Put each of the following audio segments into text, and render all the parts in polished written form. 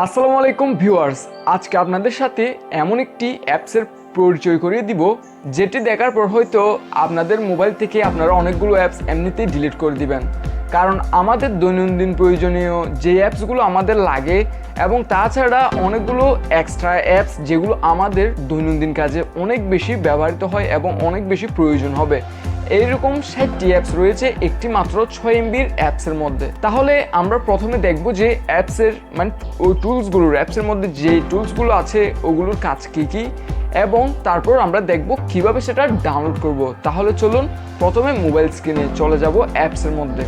আসসালামু আলাইকুম ভিউয়ার্স, আজকে আপনাদের সাথে এমন একটি অ্যাপসের পরিচয় করিয়ে দিব যেটি দেখার পর হয়তো আপনাদের মোবাইল থেকে আপনারা অনেকগুলো অ্যাপস এমনিতেই ডিলিট করে দিবেন। কারণ আমাদের দৈনন্দিন প্রয়োজনীয় যে অ্যাপসগুলো আমাদের লাগে এবং তাছাড়া অনেকগুলো এক্সট্রা অ্যাপস যেগুলো আমাদের দৈনন্দিন কাজে অনেক বেশি ব্যবহৃত হয় এবং অনেক বেশি প্রয়োজন হবে, এইরকম 60টি অ্যাপস রয়েছে একটি মাত্র 6 MBর অ্যাপসের মধ্যে। তাহলে আমরা প্রথমে দেখব যে অ্যাপসের ওই টুলসগুলোর অ্যাপসের মধ্যে যে টুলসগুলো আছে ওগুলোর কাজ কী কী, এবং তারপর আমরা দেখব কিভাবে সেটা ডাউনলোড করব। তাহলে চলুন প্রথমে মোবাইল স্ক্রিনে চলে যাব অ্যাপসের মধ্যে।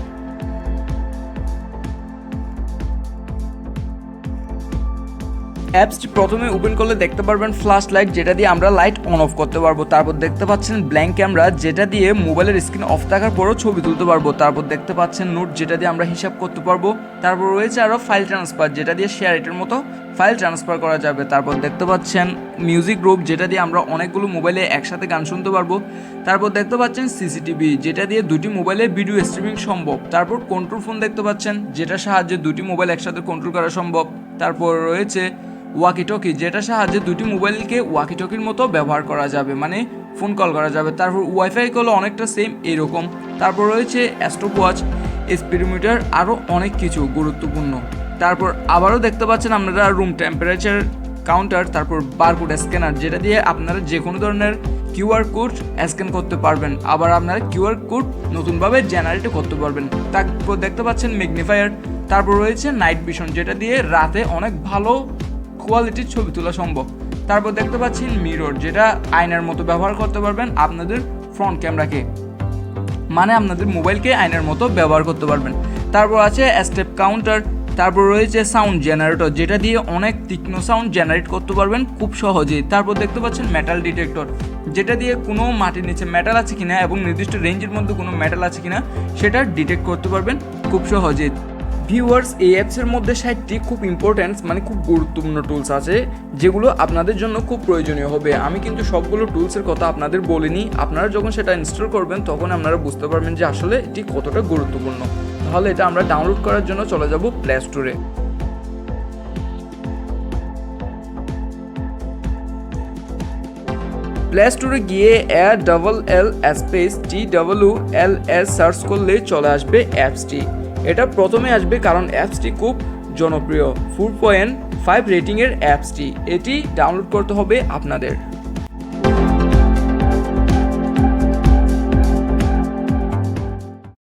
অ্যাপসটি প্রথমে ওপেন করলে দেখতে পারবেন ফ্ল্যাশ লাইট, যেটা দিয়ে আমরা লাইট অন অফ করতে পারবো। তারপর দেখতে পাচ্ছেন ব্ল্যাঙ্ক ক্যামেরা, যেটা দিয়ে মোবাইলের স্ক্রিন অফ থাকার পরও ছবি তুলতে পারবো। তারপর দেখতে পাচ্ছেন নোট, যেটা দিয়ে আমরা হিসাব করতে পারবো। তারপর রয়েছে আরও ফাইল ট্রান্সফার, যেটা দিয়ে শেয়ার ইটের মতো ফাইল ট্রান্সফার করা যাবে। তারপর দেখতে পাচ্ছেন মিউজিক গ্রুপ, যেটা দিয়ে আমরা অনেকগুলো মোবাইলে একসাথে গান শুনতে পারবো। তারপর দেখতে পাচ্ছেন সিসিটিভি, যেটা দিয়ে দুটি মোবাইলে ভিডিও স্ট্রিমিং সম্ভব। তারপর কন্ট্রোল ফোন দেখতে পাচ্ছেন, যেটার সাহায্যে দুটি মোবাইল একসাথে কন্ট্রোল করা সম্ভব। তারপর রয়েছে ওয়াকি টকি, যেটার সাহায্যে দুটি মোবাইলকে ওয়াকি টকির মতো ব্যবহার করা যাবে, মানে ফোন কল করা যাবে। তারপর ওয়াইফাই কল অনেকটা সেম এরকম। তারপর রয়েছে স্টপওয়াচ, স্পিডোমিটার, আরও অনেক কিছু গুরুত্বপূর্ণ। তারপর আবারও দেখতে পাচ্ছেন আপনারা রুম টেম্পারেচার কাউন্টার, তারপর বারকোড স্ক্যানার, যেটা দিয়ে আপনারা যে কোনো ধরনের কিউআর কোড স্ক্যান করতে পারবেন। আবার আপনারা কিউআর কোড নতুনভাবে জেনারেট করতে পারবেন। তারপর দেখতে পাচ্ছেন ম্যাগনিফায়ার। তারপর রয়েছে নাইট ভিশন, যেটা দিয়ে রাতে অনেক ভালো কোয়ালিটির ছবি তোলা সম্ভব। তারপর দেখতে পাচ্ছেন মিরর, যেটা আয়নার মতো ব্যবহার করতে পারবেন আপনাদের ফ্রন্ট ক্যামেরাকে, মানে আপনাদের মোবাইলকে আয়নার মতো ব্যবহার করতে পারবেন। তারপর আছে স্টেপ কাউন্টার। তারপর রয়েছে সাউন্ড জেনারেটর, যেটা দিয়ে অনেক তীক্ষ্ণ সাউন্ড জেনারেট করতে পারবেন খুব সহজেই। তারপর দেখতে পাচ্ছেন মেটাল ডিটেক্টর, যেটা দিয়ে কোনো মাটির নিচে মেটাল আছে কিনা এবং নির্দিষ্ট রেঞ্জের মধ্যে কোনো মেটাল আছে কিনা সেটা ডিটেক্ট করতে পারবেন খুব সহজেই। ভিউয়ার্স, এই অ্যাপসের মধ্যে 60টি খুব ইম্পর্টেন্ট, মানে খুব গুরুত্বপূর্ণ টুলস আছে যেগুলো আপনাদের জন্য খুব প্রয়োজনীয় হবে। আমি কিন্তু সবগুলো টুলসের কথা আপনাদের বলিনি, আপনারা যখন সেটা ইনস্টল করবেন তখন আপনারা বুঝতে পারবেন যে আসলে এটি কতটা গুরুত্বপূর্ণ। তাহলে এটা আমরা ডাউনলোড করার জন্য চলে যাব প্লে স্টোরে। প্লে স্টোরে গিয়ে ALL সার্চ করলে চলে আসবে অ্যাপসটি। এটা প্রথমে আসবে কারণ অ্যাপসটি খুব জনপ্রিয়, 4.5 রেটিংয়ের অ্যাপসটি। এটি ডাউনলোড করতে হবে আপনাদের।